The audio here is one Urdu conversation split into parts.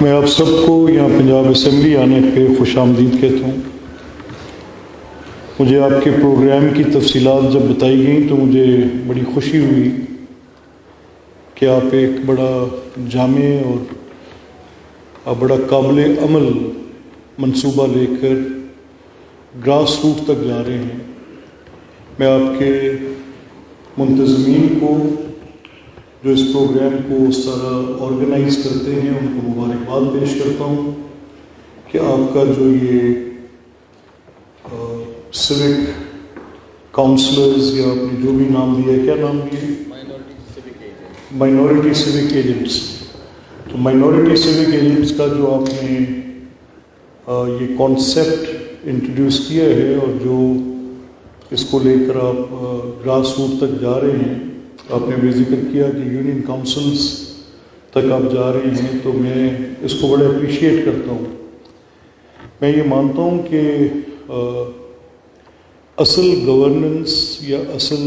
میں آپ سب کو یہاں پنجاب اسمبلی آنے پہ خوش آمدید کہتا ہوں۔ مجھے آپ کے پروگرام کی تفصیلات جب بتائی گئیں تو مجھے بڑی خوشی ہوئی کہ آپ ایک بڑا جامع اور بڑا قابل عمل منصوبہ لے کر گراس روٹ تک جا رہے ہیں۔ میں آپ کے منتظمین کو جو اس پروگرام کو سارا آرگنائز کرتے ہیں ان کو مبارکباد پیش کرتا ہوں کہ آپ کا جو یہ سوک کاؤنسلرز یا آپ نے جو بھی نام دیا ہے، کیا نام دیا ہے؟ مائنورٹی سوک ایجنٹس۔ تو مائنورٹی سوک ایجنٹس کا جو آپ نے یہ کانسیپٹ انٹروڈیوس کیا ہے اور جو اس کو لے کر آپ گراس روٹ تک جا رہے ہیں، آپ نے بھی ذکر کیا کہ یونین کاؤنسلز تک آپ جا رہے ہیں، تو میں اس کو بڑا اپریشیٹ کرتا ہوں۔ میں یہ مانتا ہوں کہ اصل گورننس یا اصل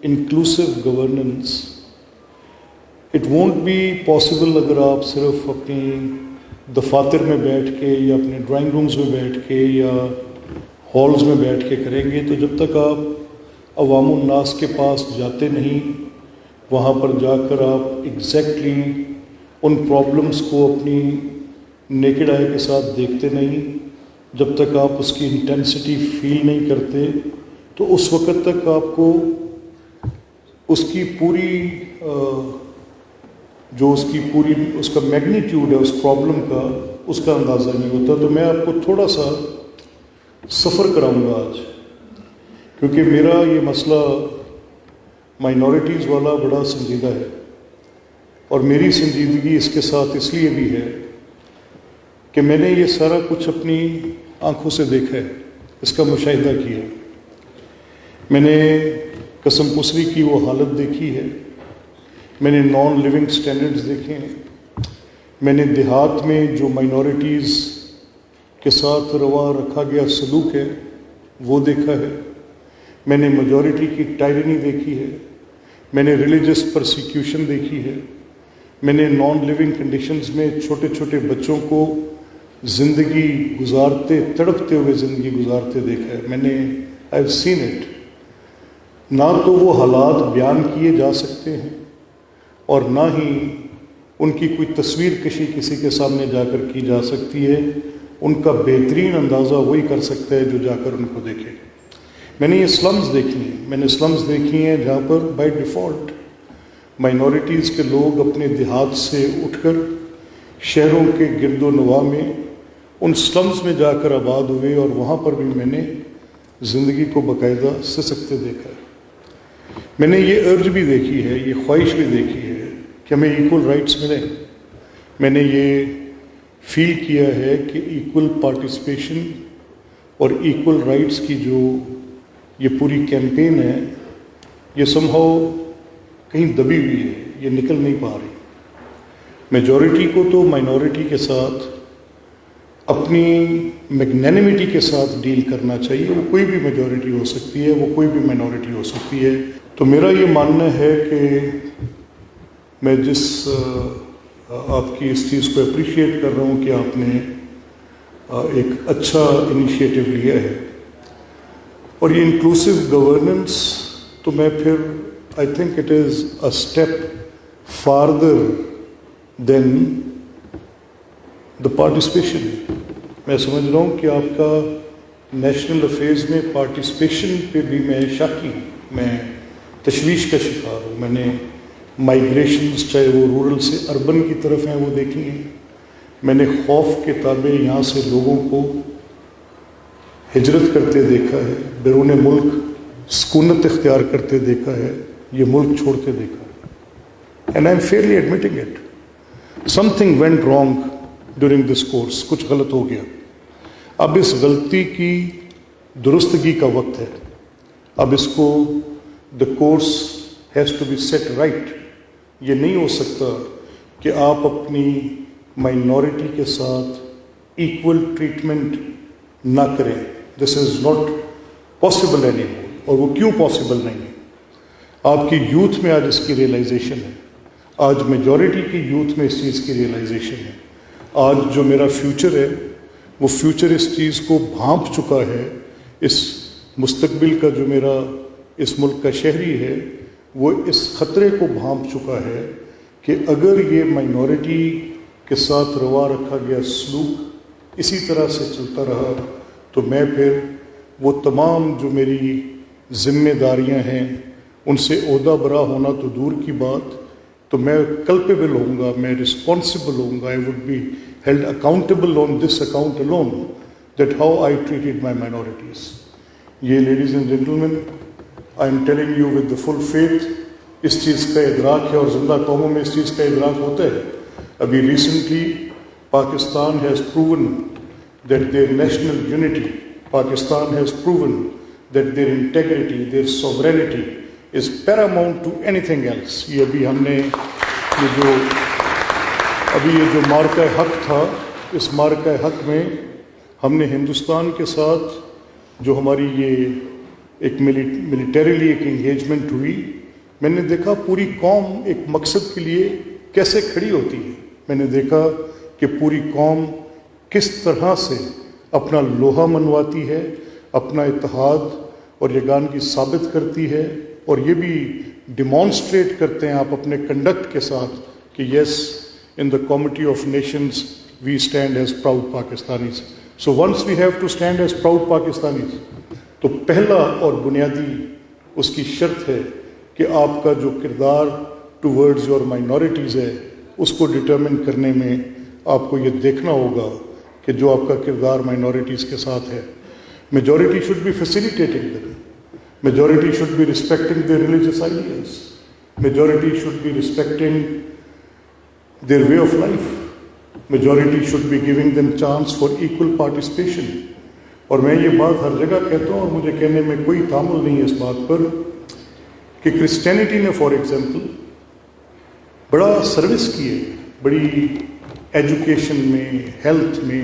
inclusive governance it won't be possible اگر آپ صرف اپنی دفاتر میں بیٹھ کے یا اپنے ڈرائنگ رومز میں بیٹھ کے یا ہالز میں بیٹھ کے کریں گے۔ تو جب تک آپ عوام الناس کے پاس جاتے نہیں، وہاں پر جا کر آپ ایگزیکٹلی ان پرابلمس کو اپنی نیکڈ آئی کے ساتھ دیکھتے نہیں، جب تک آپ اس کی انٹینسٹی فیل نہیں کرتے، تو اس وقت تک آپ کو اس کی پوری اس کا میگنیٹیوڈ ہے اس پرابلم کا، اس کا اندازہ نہیں ہوتا۔ تو میں آپ کو تھوڑا سا سفر کراؤں گا آج، کیونکہ میرا یہ مسئلہ مائنورٹیز والا بڑا سنجیدہ ہے، اور میری سنجیدگی اس کے ساتھ اس لیے بھی ہے کہ میں نے یہ سارا کچھ اپنی آنکھوں سے دیکھا ہے، اس کا مشاہدہ کیا۔ میں نے قسم پسری کی وہ حالت دیکھی ہے، میں نے نان لیونگ سٹینڈرڈز دیکھے ہیں، میں نے دیہات میں جو مائنورٹیز کے ساتھ روا رکھا گیا سلوک ہے وہ دیکھا ہے، میں نے میجورٹی کی ٹائرنی دیکھی ہے، میں نے ریلیجس پرسیکیوشن دیکھی ہے، میں نے نان لیونگ کنڈیشنز میں چھوٹے چھوٹے بچوں کو زندگی گزارتے، تڑپتے ہوئے زندگی گزارتے دیکھا ہے۔ میں نے آئی ہیو سین اٹ۔ نہ تو وہ حالات بیان کیے جا سکتے ہیں اور نہ ہی ان کی کوئی تصویر کشی کسی کے سامنے جا کر کی جا سکتی ہے۔ ان کا بہترین اندازہ وہی کر سکتا ہے جو جا کر ان کو دیکھے۔ میں نے یہ سلمز دیکھی ہیں، میں نے سلمز دیکھی ہیں جہاں پر بائی ڈیفالٹ مائنورٹیز کے لوگ اپنے دیہات سے اٹھ کر شہروں کے گرد و نواح میں ان سلمز میں جا کر آباد ہوئے، اور وہاں پر بھی میں نے زندگی کو باقاعدہ سسکتے دیکھا ہے۔ میں نے یہ ارج بھی دیکھی ہے، یہ خواہش بھی دیکھی ہے کہ ہمیں ایکول رائٹس ملیں۔ میں نے یہ فیل کیا ہے کہ ایکول پارٹیسپیشن اور ایکول رائٹس کی جو یہ پوری کیمپین ہے، یہ سم ہاؤ کہیں دبی ہوئی ہے، یہ نکل نہیں پا رہی۔ میجورٹی کو تو مائنورٹی کے ساتھ اپنی میگنینیمیٹی کے ساتھ ڈیل کرنا چاہیے، وہ کوئی بھی میجورٹی ہو سکتی ہے، وہ کوئی بھی مائنورٹی ہو سکتی ہے۔ تو میرا یہ ماننا ہے کہ میں جس آپ کی اس چیز کو اپریشیٹ کر رہا ہوں کہ آپ نے ایک اچھا انیشیٹو لیا ہے، اور یہ انکلوسیو گورننس، تو میں پھر I think it is a step farther than the participation. میں سمجھ رہا ہوں کہ آپ کا نیشنل افیئرز میں پارٹیسپیشن پہ بھی میں شاکی ہوں، میں تشویش کا شکار ہوں۔ میں نے مائیگریشنز چاہے وہ رورل سے اربن کی طرف ہیں وہ دیکھی ہیں، میں نے خوف کے تابع یہاں سے لوگوں کو ہجرت کرتے دیکھا ہے، بیرون ملک سکونت اختیار کرتے دیکھا ہے، یہ ملک چھوڑتے دیکھا ہے۔ And I am fairly admitting it, some thing went wrong during this course, کچھ غلط ہو گیا۔ اب اس غلطی کی درستگی کا وقت ہے، اب اس کو the course has to be set right. یہ نہیں ہو سکتا کہ آپ اپنی مائنورٹی کے ساتھ ایکول ٹریٹمنٹ نہ کریں۔ This is not possible any more, اور وہ کیوں پاسبل نہیں ہے؟ آپ کی یوتھ میں آج اس کی ریئلائزیشن ہے، آج میجورٹی کی یوتھ میں اس چیز کی ریئلائزیشن ہے۔ آج جو میرا فیوچر ہے وہ فیوچر اس چیز کو بھانپ چکا ہے، اس مستقبل کا جو میرا اس ملک کا شہری ہے وہ اس خطرے کو بھانپ چکا ہے کہ اگر یہ مائنورٹی کے ساتھ روا رکھا گیا سلوک اسی طرح سے چلتا رہا تو میں پھر وہ تمام جو میری ذمہ داریاں ہیں ان سے عہدہ برا ہونا تو دور کی بات، تو میں کلپیبل ہوں گا، میں رسپانسبل ہوں گا، I would be held accountable on this account alone that how I treated my minorities. یہ ladies and gentleman I am telling you with the full faith, اس چیز کا ادراک ہے اور زندہ قوموں میں اس چیز کا ادراک ہوتا ہے. ابھی recently Pakistan has proven that their national unity, Pakistan has proven that their integrity, their sovereignty is paramount to anything else. یہ ابھی ہم نے یہ جو مارکہ حق تھا، اس مارکہ حق میں ہم نے ہندوستان کے ساتھ جو ہماری یہ ایک ملیٹریلی ایک انگیجمنٹ ہوئی، میں نے دیکھا پوری قوم ایک مقصد کے لیے کیسے کھڑی ہوتی ہے. میں نے دیکھا کہ پوری قوم کس طرح سے اپنا لوہا منواتی ہے، اپنا اتحاد اور یگانگی ثابت کرتی ہے، اور یہ بھی ڈیمانسٹریٹ کرتے ہیں آپ اپنے کنڈکٹ کے ساتھ کہ yes in the committee of nations we stand as proud Pakistanis. So once we have to stand as proud Pakistanis, تو پہلا اور بنیادی اس کی شرط ہے کہ آپ کا جو کردار ٹورڈز یور مائنورٹیز ہے اس کو ڈٹرمن کرنے میں آپ کو یہ دیکھنا ہوگا کہ جو آپ کا کردار مائنورٹیز کے ساتھ ہے. Majority should be facilitating them, majority should be respecting their religious ideas, majority should be respecting their way of life, majority should be giving them chance for equal participation. اور میں یہ بات ہر جگہ کہتا ہوں اور مجھے کہنے میں کوئی تعامل نہیں ہے اس بات پر کہ کرسچینٹی نے فار ایگزامپل بڑا سروس کی ہے، بڑی ایجوکیشن میں، ہیلتھ میں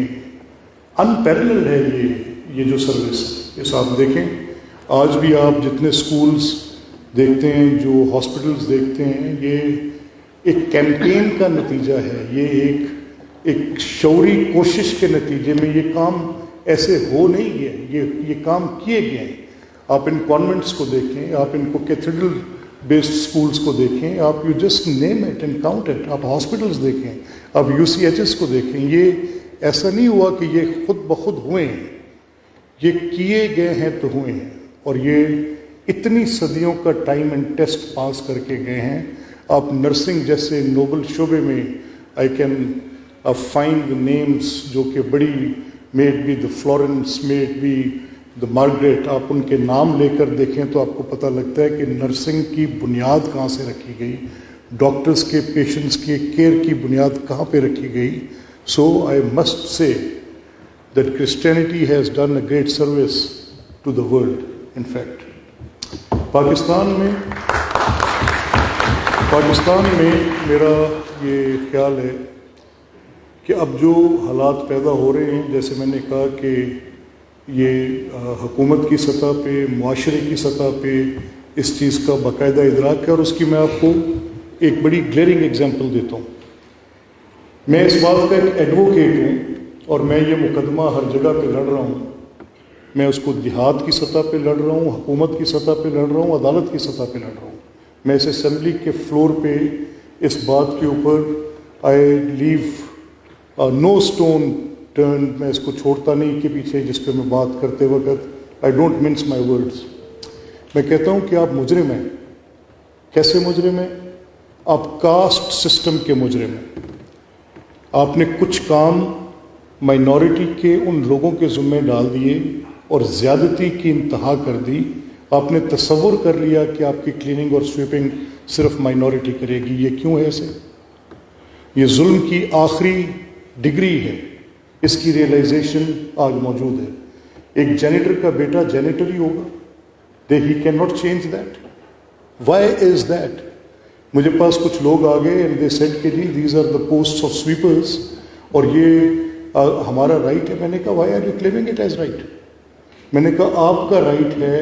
انپیرللڈ ہے یہ جو سروس ہے. اس آپ دیکھیں آج بھی آپ جتنے سکولز دیکھتے ہیں، جو ہاسپٹلز دیکھتے ہیں، یہ ایک کیمپین کا نتیجہ ہے، یہ ایک شعوری کوشش کے نتیجے میں یہ کام ایسے ہو نہیں گیا، یہ کام کیے گئے ہیں. آپ ان کانوینٹس کو دیکھیں، آپ ان کو کیتھیڈرل بیسڈ سکولز کو دیکھیں، آپ you just name it and count it. آپ ہاسپٹلز دیکھیں، آپ UCHs کو دیکھیں. یہ ایسا نہیں ہوا کہ یہ خود بخود ہوئے ہیں، یہ کیے گئے ہیں تو ہوئے ہیں، اور یہ اتنی صدیوں کا ٹائم اینڈ ٹیسٹ پاس کر کے گئے ہیں. آپ نرسنگ جیسے نوبل شعبے میں آئی کین فائنڈ نیمز جو کہ بڑی made by the Florence, made by the Margaret, آپ ان کے نام لے کر دیکھیں تو آپ کو پتہ لگتا ہے کہ نرسنگ کی بنیاد کہاں سے رکھی گئی، ڈاکٹرز کے پیشنٹس کے کیئر کی بنیاد کہاں پہ رکھی گئی. So I must say that Christianity has done a great service to the world. In fact Pakistan میں میرا یہ خیال ہے کہ اب جو حالات پیدا ہو رہے ہیں، جیسے میں نے کہا کہ یہ حکومت کی سطح پہ، معاشرے کی سطح پہ اس چیز کا باقاعدہ ادراک ہے، اور اس کی میں آپ کو ایک بڑی گلیئرنگ ایگزامپل دیتا ہوں. میں اس بات کا ایک ایڈوکیٹ ہوں اور میں یہ مقدمہ ہر جگہ پہ لڑ رہا ہوں. میں اس کو دیہات کی سطح پہ لڑ رہا ہوں، حکومت کی سطح پہ لڑ رہا ہوں، عدالت کی سطح پہ لڑ رہا ہوں. میں اس اسمبلی کے فلور پہ اس بات کے اوپر آئی لیو نو اسٹون ٹرن، میں اس کو چھوڑتا نہیں کہ پیچھے جس پہ میں بات کرتے وقت I don't means my words. میں کہتا ہوں کہ آپ مجرم ہیں. کیسے مجرم ہیں؟ آپ کاسٹ سسٹم کے مجرم ہیں. آپ نے کچھ کام مائنورٹی کے ان لوگوں کے ذمہ ڈال دیے اور زیادتی کی انتہا کر دی. آپ نے تصور کر لیا کہ آپ کی کلیننگ اور سویپنگ صرف مائنورٹی کرے گی. یہ کیوں ہے ایسے؟ یہ ظلم کی آخری ڈگری ہے. اس کی ریئلائزیشن آج موجود ہے. ایک جینیٹر کا بیٹا جینیٹر ہی ہوگا. He can not change that. Why is that? مجھے پاس کچھ لوگ آ گئے اینڈ دے سیڈ کہ جی these are the post of sweepers اور یہ ہمارا رائٹ ہے. میں نے کہا why are you claiming it as right? میں نے کہا آپ کا رائٹ ہے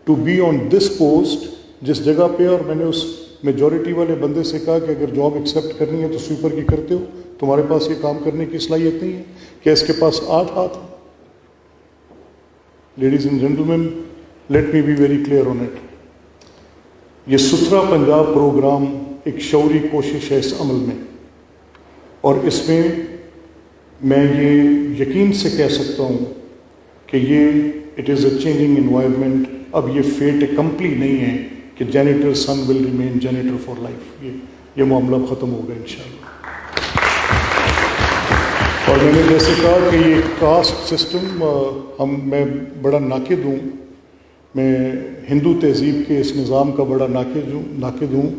to be on this post جس جگہ پہ، اور میں نے اس میجورٹی والے بندے سے کہا کہ اگر جاب ایکسیپٹ کرنی ہے تو سویپر کی کرتے ہو، تمہارے پاس یہ کام کرنے کی صلاحیت نہیں ہے؟ کیا اس کے پاس 8 ہاتھ ہیں؟ Ladies and gentleman, let me be very clear on it. یہ ستھرا پنجاب پروگرام ایک شعوری کوشش ہے اس عمل میں، اور اس میں میں یہ یقین سے کہہ سکتا ہوں کہ یہ it is a changing environment. اب یہ فیٹ اکمپلی نہیں ہے کہ janitor son will remain janitor for life. یہ معاملہ ختم ہوگا انشاءاللہ. اور میں نے جیسے کہا کہ یہ کاسٹ سسٹم میں بڑا ناقد ہوں. میں ہندو تہذیب کے اس نظام کا بڑا ناقد ہوں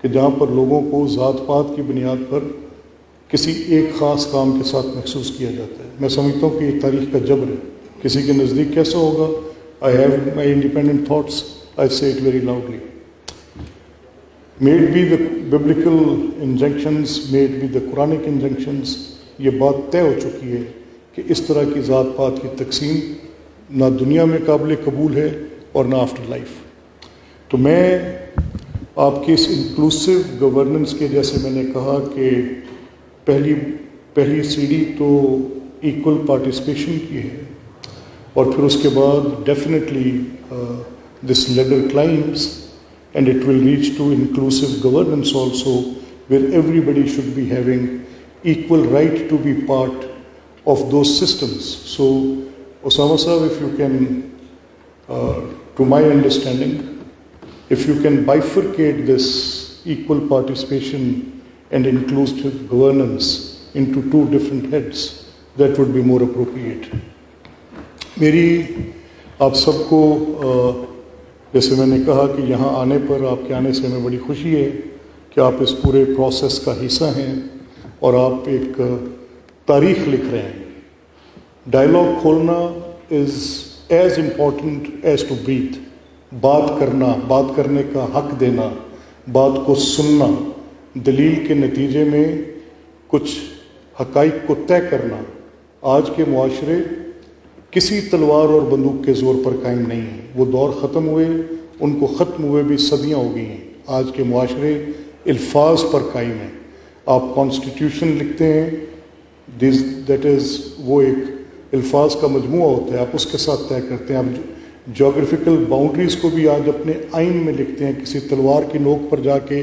کہ جہاں پر لوگوں کو ذات پات کی بنیاد پر کسی ایک خاص کام کے ساتھ محسوس کیا جاتا ہے. میں سمجھتا ہوں کہ یہ تاریخ کا جبر ہے. کسی کے نزدیک کیسا ہوگا؟ I have my independent thoughts. I say it very loudly. May it be the biblical injunctions, may it be the Quranic injunctions, یہ بات طے ہو چکی ہے کہ اس طرح کی ذات پات کی تقسیم نہ دنیا میں قابل قبول ہے اور نہ آفٹر لائف. تو میں آپ کی اس انکلوسیو گورننس کے، جیسے میں نے کہا کہ پہلی سیڑھی تو ایکول پارٹیسپیشن کی ہے، اور پھر اس کے بعد definitely this leader claims and it will reach to inclusive governance also where everybody should be having equal right to be part of those systems. So, Osama Sahab, if you can, to my understanding, if you can bifurcate this equal participation and inclusive governance into 2 different heads, that would be more appropriate. میری آپ سب کو جیسے میں نے کہا کہ یہاں آنے پر، آپ کے آنے سے ہمیں بڑی خوشی ہے کہ آپ اس پورے پروسیس کا حصہ ہیں اور آپ ایک تاریخ لکھ رہے ہیں. ڈائلاگ کھولنا is as important as to breathe. بات کرنا، بات کرنے کا حق دینا، بات کو سننا، دلیل کے نتیجے میں کچھ حقائق کو طے کرنا. آج کے معاشرے کسی تلوار اور بندوق کے زور پر قائم نہیں ہیں. وہ دور ختم ہوئے، ان کو ختم ہوئے بھی صدیاں ہو گئی ہیں. آج کے معاشرے الفاظ پر قائم ہیں. آپ کانسٹیٹیوشن لکھتے ہیں، دیٹ از وہ ایک الفاظ کا مجموعہ ہوتا ہے، آپ اس کے ساتھ طے کرتے ہیں. آپ جیوگرافیکل باؤنڈریز کو بھی آج اپنے آئین میں لکھتے ہیں. کسی تلوار کی نوک پر جا کے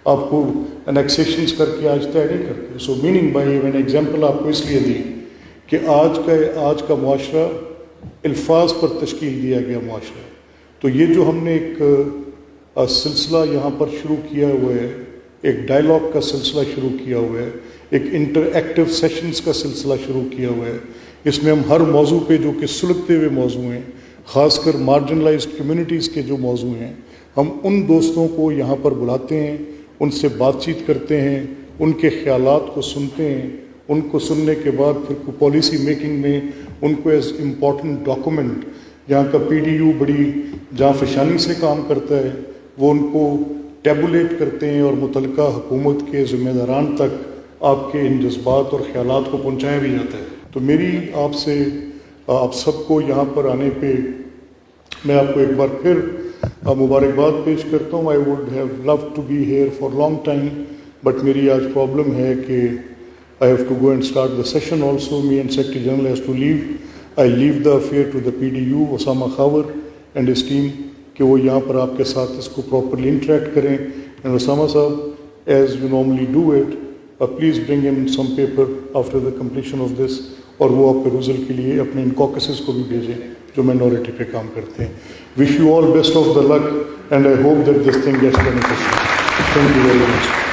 آپ کو انیکسیشنز کر کے آج طے نہیں کرتے. سو میننگ بائی میں نے ایگزامپل آپ کو اس لیے دی کہ آج کا معاشرہ الفاظ پر تشکیل دیا گیا معاشرہ. تو یہ جو ہم نے ایک سلسلہ یہاں پر شروع کیا ہوا ہے، ایک ڈائلاگ کا سلسلہ شروع کیا ہوا ہے، ایک انٹر ایکٹیو سیشنز کا سلسلہ شروع کیا ہوا ہے. اس میں ہم ہر موضوع پہ جو کہ سلگتے ہوئے موضوع ہیں، خاص کر مارجنلائزڈ کمیونٹیز کے جو موضوع ہیں، ہم ان دوستوں کو یہاں پر بلاتے ہیں، ان سے بات چیت کرتے ہیں، ان کے خیالات کو سنتے ہیں. ان کو سننے کے بعد پھر پالیسی میکنگ میں ان کو ایز امپورٹنٹ ڈاکومنٹ، جہاں کا PDU بڑی جاں فشانی سے کام کرتا ہے، وہ ان کو ٹیبولیٹ کرتے ہیں اور متعلقہ حکومت کے ذمہ داران تک آپ کے ان جذبات اور خیالات کو پہنچایا بھی جاتا ہے. تو میری آپ سے، آپ سب کو یہاں پر آنے پہ میں آپ کو ایک بار پھر مبارکباد پیش کرتا ہوں. I would have love to be here for long time, but میری آج پرابلم ہے کہ I have to go and start the session also. Me and secretary general has to leave. I leave the affair to the PDU Osama Khawar and his team کہ وہ یہاں پر آپ کے ساتھ اس کو پراپرلی انٹریکٹ کریں. And Osama sahab, as you normally do it, please bring in some paper after the completion of this, اور وہ آپ پروزل کے لیے اپنے ان کوکسز کو بھی بھیجیں جو مائنورٹی پہ کام کرتے ہیں. Wish you all best of the luck and I hope that this thing gets beneficial. Thank you very much.